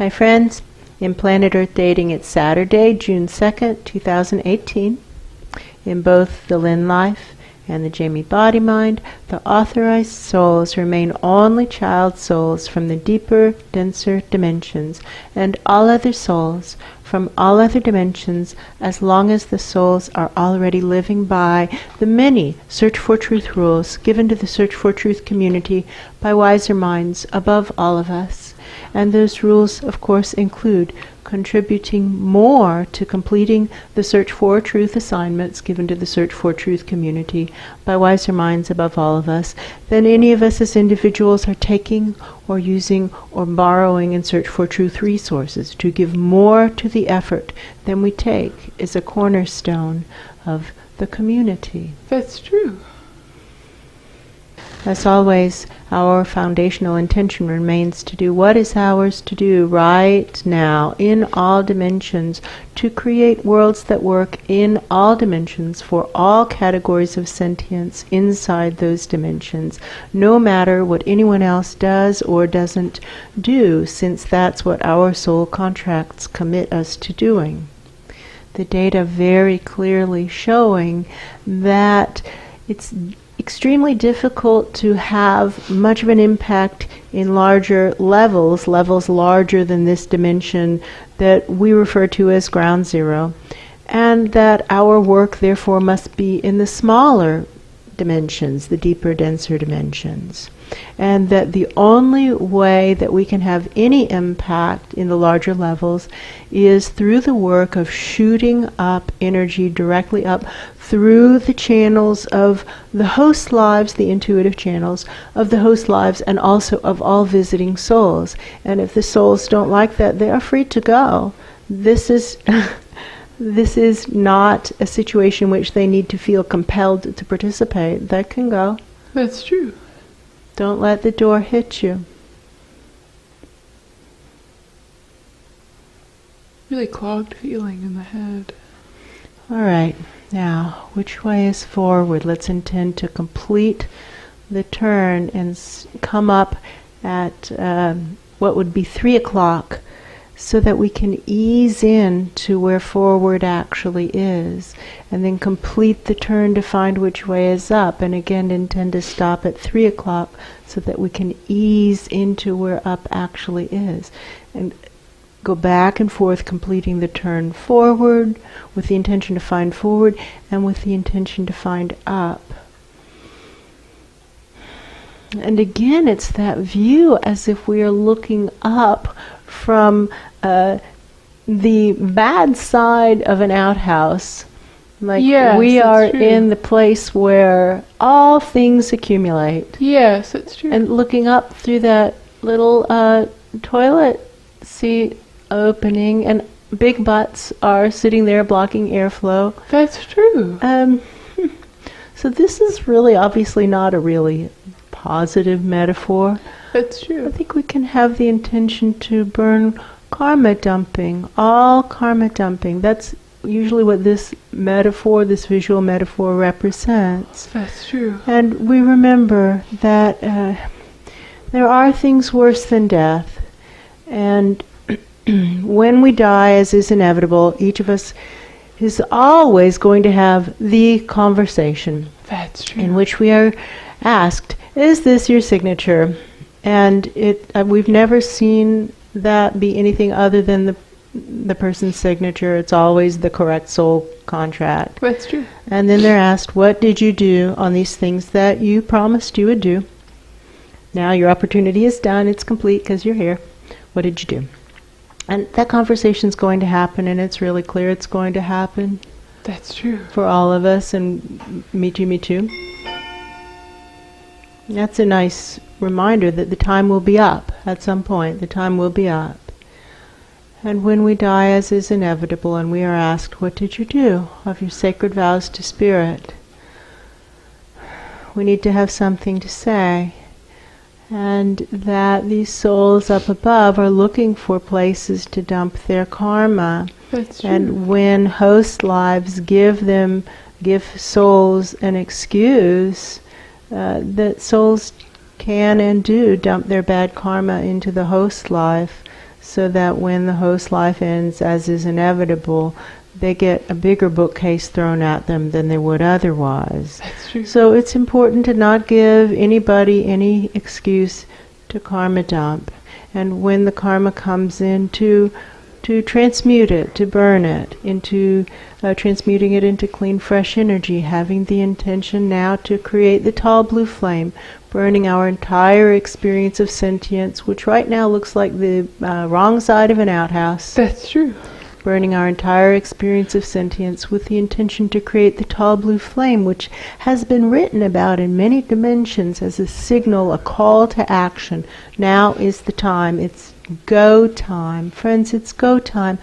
Hi friends, in Planet Earth Dating, it's Saturday, June 2nd, 2018. In both the Lynn Life and the Jamie Body Mind, the authorized souls remain only child souls from the deeper, denser dimensions, and all other souls from all other dimensions, as long as the souls are already living by the many Search for Truth rules given to the Search for Truth community by wiser minds above all of us. And those rules, of course, include contributing more to completing the Search for Truth assignments given to the Search for Truth community by wiser minds above all of us than any of us as individuals are taking or using or borrowing in Search for Truth resources. To give more to the effort than we take is a cornerstone of the community. That's true. As always, our foundational intention remains to do what is ours to do right now in all dimensions, to create worlds that work in all dimensions for all categories of sentience inside those dimensions, no matter what anyone else does or doesn't do, since that's what our soul contracts commit us to doing. The data very clearly showing that it's extremely difficult to have much of an impact in larger levels larger than this dimension that we refer to as ground zero, and that our work therefore must be in the smaller dimensions, the deeper, denser dimensions, and that the only way that we can have any impact in the larger levels is through the work of shooting up energy directly up through the channels of the host lives, the intuitive channels of the host lives, and also of all visiting souls. And if the souls don't like that, they are free to go. This is this is not a situation in which they need to feel compelled to participate. They can go. That's true. Don't let the door hit you. Really clogged feeling in the head. All right. Now, which way is forward? Let's intend to complete the turn and come up at what would be 3 o'clock, so that we can ease in to where forward actually is, and then complete the turn to find which way is up, and again intend to stop at 3 o'clock so that we can ease into where up actually is, and go back and forth completing the turn forward with the intention to find forward and with the intention to find up. And again, it's that view as if we are looking up from the bad side of an outhouse. Like, yes, we are true. in the place where all things accumulate. Yes, that's true. And looking up through that little toilet seat opening, and big butts are sitting there blocking airflow. That's true. So this is really obviously not a really positive metaphor. That's true. I think we can have the intention to burn karma dumping, all karma dumping. That's usually what this metaphor, this visual metaphor represents. That's true. And we remember that there are things worse than death. And when we die, as is inevitable, each of us is always going to have the conversation. That's true. In which we are asked, is this your signature? And we've never seen that be anything other than the person's signature. It's always the correct soul contract. That's true. And then they're asked, what did you do on these things that you promised you would do? Now your opportunity is done. It's complete because you're here. What did you do? And that conversation's going to happen, and it's really clear it's going to happen. That's true. For all of us, and me too. That's a nice reminder that the time will be up at some point. The time will be up. And when we die, as is inevitable, and we are asked, what did you do of your sacred vows to Spirit? We need to have something to say. And that these souls up above are looking for places to dump their karma. That's true. And when host lives give souls an excuse, that souls can and do dump their bad karma into the host life, so that when the host life ends, as is inevitable, they get a bigger bookcase thrown at them than they would otherwise. That's true. So it's important to not give anybody any excuse to karma dump. And when the karma comes in, to transmute it, to burn it, into transmuting it into clean, fresh energy, having the intention now to create the tall blue flame, burning our entire experience of sentience, which right now looks like the wrong side of an outhouse. That's true. Burning our entire experience of sentience with the intention to create the tall blue flame, which has been written about in many dimensions as a signal, a call to action. Now is the time. It's go time. Friends, it's go time.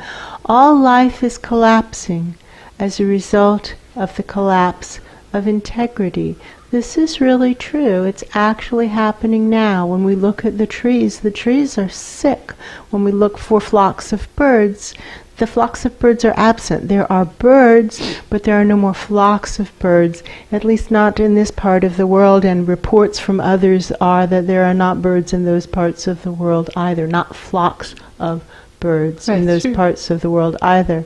All life is collapsing as a result of the collapse of integrity. This is really true. It's actually happening now. When we look at the trees are sick. When we look for flocks of birds, the flocks of birds are absent. There are birds, but there are no more flocks of birds, at least not in this part of the world, and reports from others are that there are not birds in those parts of the world either, not flocks of birds in those parts of the world either.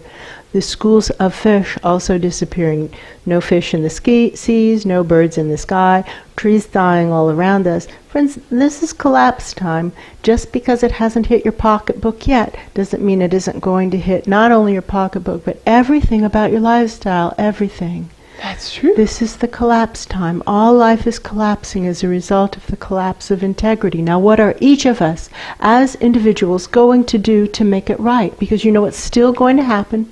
The schools of fish also disappearing. No fish in the seas, no birds in the sky, trees dying all around us. Friends, this is collapse time. Just because it hasn't hit your pocketbook yet doesn't mean it isn't going to hit not only your pocketbook, but everything about your lifestyle, everything. That's true. This is the collapse time. All life is collapsing as a result of the collapse of integrity. Now, what are each of us as individuals going to do to make it right? Because you know what's still going to happen.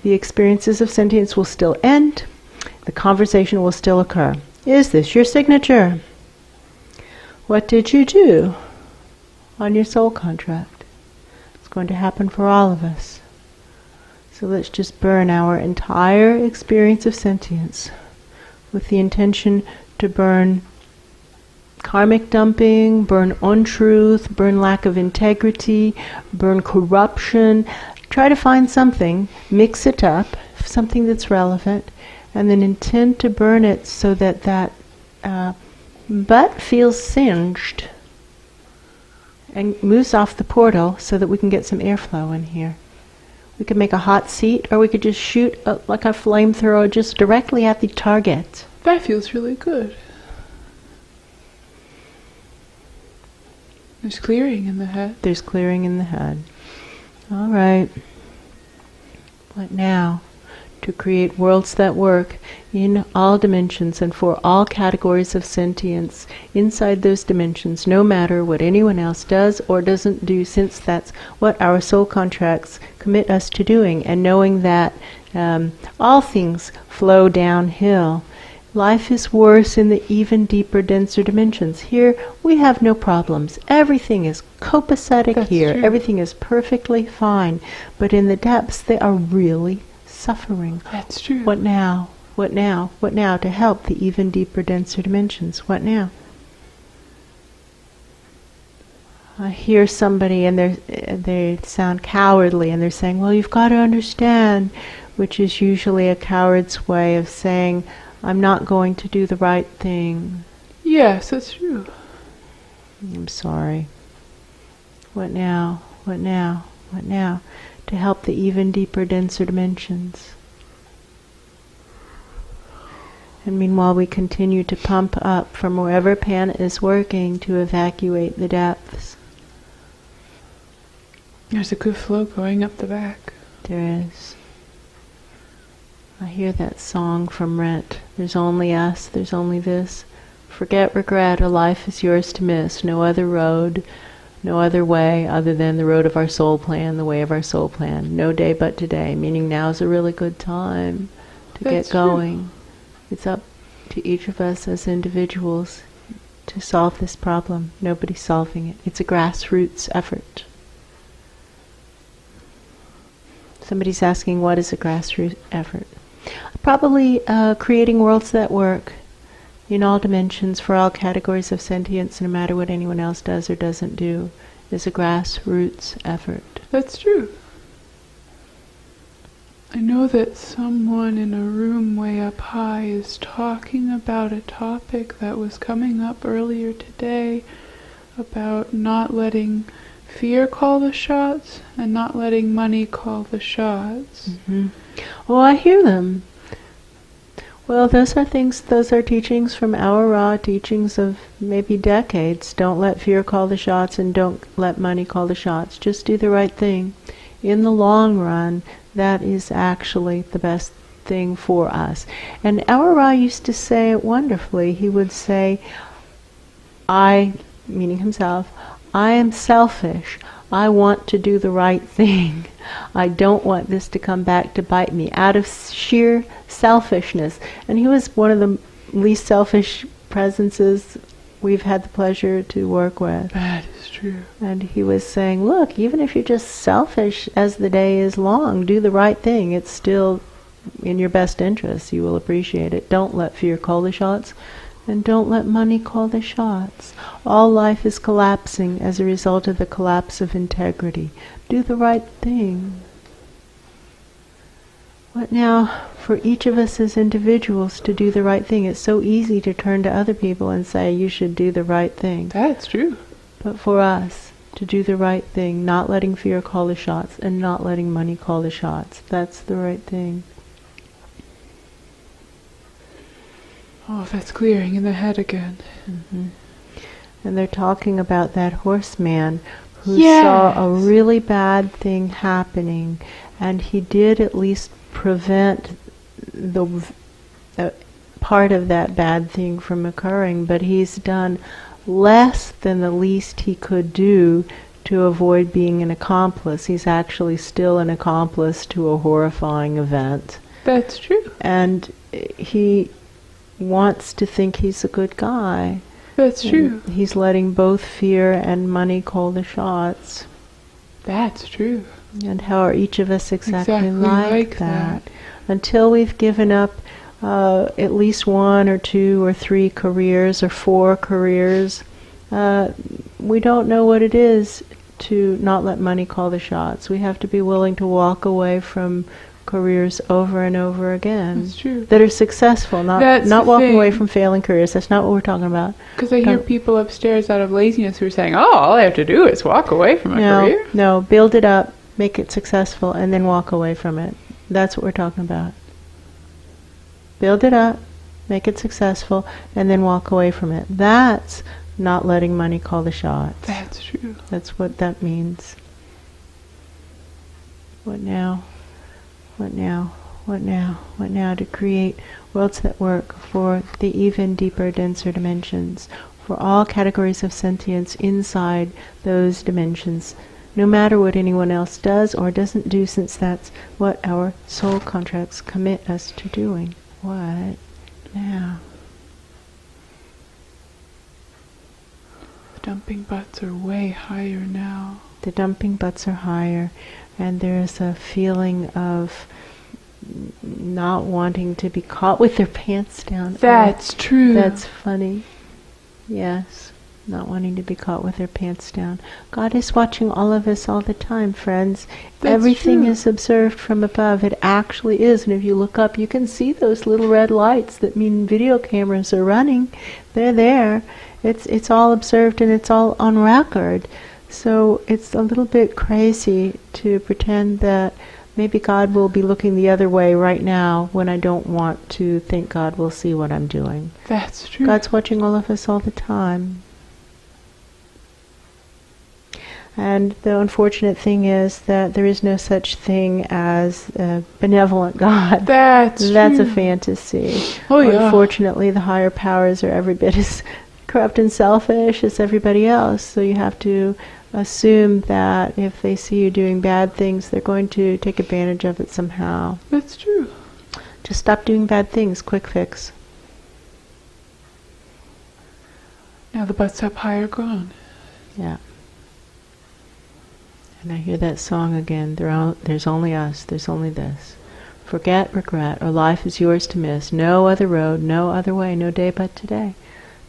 The experiences of sentience will still end. The conversation will still occur. Is this your signature? What did you do on your soul contract? It's going to happen for all of us. So let's just burn our entire experience of sentience with the intention to burn karmic dumping, burn untruth, burn lack of integrity, burn corruption. Try to find something, mix it up, something that's relevant, and then intend to burn it so that that butt feels singed and moves off the portal so that we can get some airflow in here. We could make a hot seat, or we could just shoot like a flamethrower just directly at the target. That feels really good. There's clearing in the head. There's clearing in the head. All right. What now? To create worlds that work in all dimensions and for all categories of sentience inside those dimensions, no matter what anyone else does or doesn't do, since that's what our soul contracts commit us to doing, and knowing that all things flow downhill. Life is worse in the even deeper, denser dimensions. Here, we have no problems. Everything is copacetic. That's here. True. Everything is perfectly fine. But in the depths, they are really suffering. That's true. What now? What now? What now to help the even deeper, denser dimensions? What now? I hear somebody and they sound cowardly and they're saying, well, you've got to understand, which is usually a coward's way of saying, I'm not going to do the right thing. Yes, that's true. I'm sorry. What now? What now? What now? To help the even deeper, denser dimensions. And meanwhile, we continue to pump up from wherever Pan is working to evacuate the depths. There's a good flow going up the back. There is. I hear that song from Rent. There's only us, there's only this. Forget regret, a life is yours to miss. No other road, no other way other than the road of our soul plan, the way of our soul plan. No day but today, meaning now is a really good time to get going. True. It's up to each of us as individuals to solve this problem. Nobody's solving it. It's a grassroots effort. Somebody's asking, what is a grassroots effort? Probably creating worlds that work in all dimensions for all categories of sentience, no matter what anyone else does or doesn't do, is a grassroots effort. That's true. I know that someone in a room way up high is talking about a topic that was coming up earlier today about not letting fear call the shots and not letting money call the shots. Mm-hmm. Oh, I hear them. Well, those are teachings from our raw teachings of maybe decades. Don't let fear call the shots and don't let money call the shots. Just do the right thing. In the long run, that is actually the best thing for us. And our Ra used to say it wonderfully. He would say, I, meaning himself, I am selfish. I want to do the right thing. I don't want this to come back to bite me out of sheer selfishness. And he was one of the least selfish presences we've had the pleasure to work with. That is true. And he was saying, look, even if you're just selfish as the day is long, do the right thing. It's still in your best interest. You will appreciate it. Don't let fear call the shots. And don't let money call the shots. All life is collapsing as a result of the collapse of integrity. Do the right thing. What now, for each of us as individuals to do the right thing? It's so easy to turn to other people and say, you should do the right thing. That's true. But for us, to do the right thing, not letting fear call the shots and not letting money call the shots, that's the right thing. Oh, that's clearing in the head again. Mm-hmm. And they're talking about that horseman who Yes. saw a really bad thing happening, and he did at least prevent the part of that bad thing from occurring, but he's done less than the least he could do to avoid being an accomplice. He's actually still an accomplice to a horrifying event. That's true. And he wants to think he's a good guy. That's true. And he's letting both fear and money call the shots. That's true. And how are each of us exactly like that? that? Until we've given up at least 1 or 2 or 3 careers or 4 careers, we don't know what it is to not let money call the shots. We have to be willing to walk away from careers over and over again. That's true. That are successful, not walking away from failing careers. That's not what we're talking about. Because I hear people upstairs out of laziness who are saying, oh, all I have to do is walk away from a career. No, build it up, make it successful, and then walk away from it. That's what we're talking about. Build it up, make it successful, and then walk away from it. That's not letting money call the shots. That's true. That's what that means. What now? What now? What now? What now? To create worlds that work for the even deeper, denser dimensions, for all categories of sentience inside those dimensions, no matter what anyone else does or doesn't do, since that's what our soul contracts commit us to doing. What now? The dumping butts are way higher now. The dumping butts are higher, and there's a feeling of not wanting to be caught with their pants down. That's true. That's funny. Yes, not wanting to be caught with their pants down. God is watching all of us all the time, friends. That's Everything true. is observed from above. It actually is. And if you look up, you can see those little red lights that mean video cameras are running. They're there. It's all observed and it's all on record. So it's a little bit crazy to pretend that maybe God will be looking the other way right now when I don't want to think God will see what I'm doing. That's true. God's watching all of us all the time. And the unfortunate thing is that there is no such thing as a benevolent God. That's a true. fantasy. Oh, yeah. Unfortunately, the higher powers are every bit as corrupt and selfish as everybody else. So you have to assume that if they see you doing bad things, they're going to take advantage of it somehow. That's true. Just stop doing bad things. Quick fix. Now the butts up high are gone. Yeah. And I hear that song again. There's only us. There's only this. Forget, regret, or life is yours to miss. No other road, no other way, no day but today.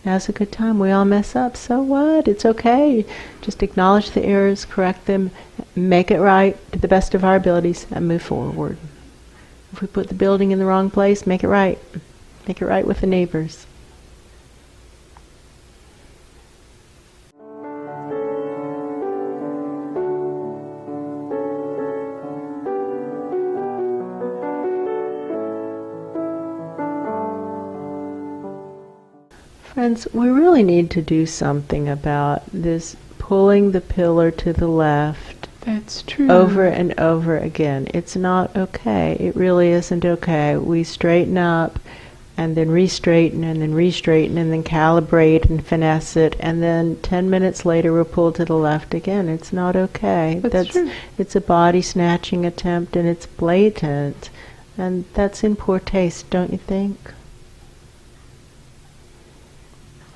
Now's a good time. We all mess up. So what? It's okay. Just acknowledge the errors, correct them, make it right to the best of our abilities, and move forward. If we put the building in the wrong place, make it right. Make it right with the neighbors. Friends, we really need to do something about this pulling the pillar to the left. That's true. Over and over again. It's not okay. It really isn't okay. We straighten up and then re-straighten and then re-straighten and then calibrate and finesse it, and then 10 minutes later we're pulled to the left again. It's not okay. That's true. It's a body snatching attempt, and it's blatant. And that's in poor taste, don't you think?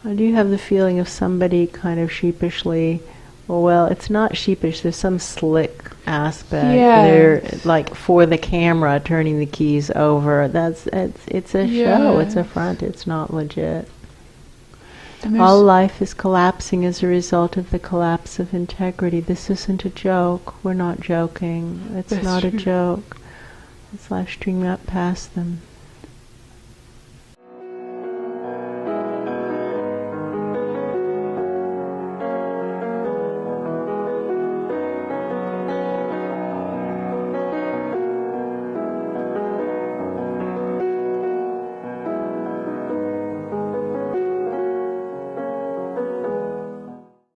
I do have the feeling of somebody kind of sheepishly, well, it's not sheepish, there's some slick aspect. Yes. They're like for the camera turning the keys over. It's a show, it's a front, it's not legit. All life is collapsing as a result of the collapse of integrity. This isn't a joke. We're not joking. It's not a joke. Let's live stream up past them.